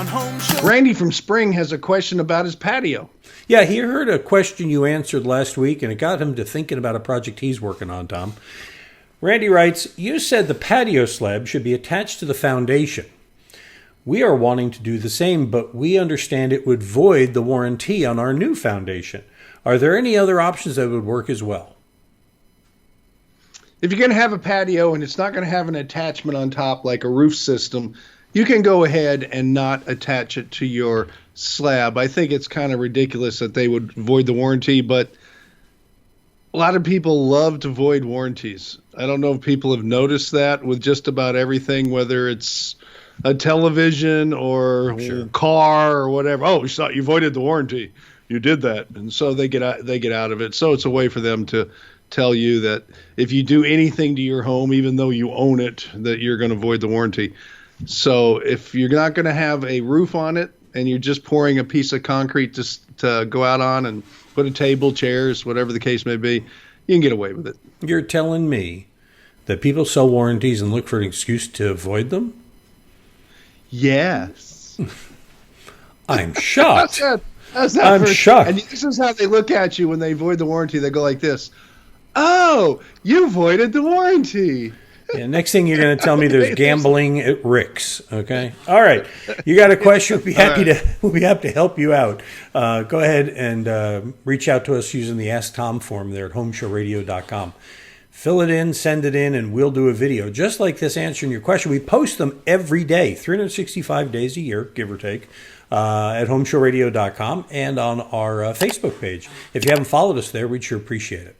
Home Show. Randy from Spring has a question about his patio. Yeah, he heard a question you answered last week, and it got him to thinking about a project he's working on, Tom. Randy writes, you said the patio slab should be attached to the foundation. We are wanting to do the same, but we understand it would void the warranty on our new foundation. Are there any other options that would work as well? If you're going to have a patio and it's not going to have an attachment on top like a roof system, you can go ahead and not attach it to your slab. I think it's kind of ridiculous that they would void the warranty, but a lot of people love to void warranties. I don't know if people have noticed that with just about everything, whether it's a television or car or whatever. Oh, you voided the warranty. You did that. And so they get out of it. So it's a way for them to tell you that if you do anything to your home, even though you own it, that you're going to void the warranty. So if you're not going to have a roof on it and you're just pouring a piece of concrete to go out on and put a table, chairs, whatever the case may be, you can get away with it. You're telling me that people sell warranties and look for an excuse to avoid them? Yes. I'm shocked. I'm shocked. And this is how they look at you when they void the warranty. They go like this. Oh, you voided the warranty. Yeah, next thing you're going to tell me there's gambling at Rick's. Okay. All right. You got a question? We'll be happy to help you out. Go ahead and reach out to us using the Ask Tom form there at HomeShowRadio.com. Fill it in, send it in, and we'll do a video just like this answering your question. We post them every day, 365 days a year, give or take, at HomeShowRadio.com and on our Facebook page. If you haven't followed us there, we'd sure appreciate it.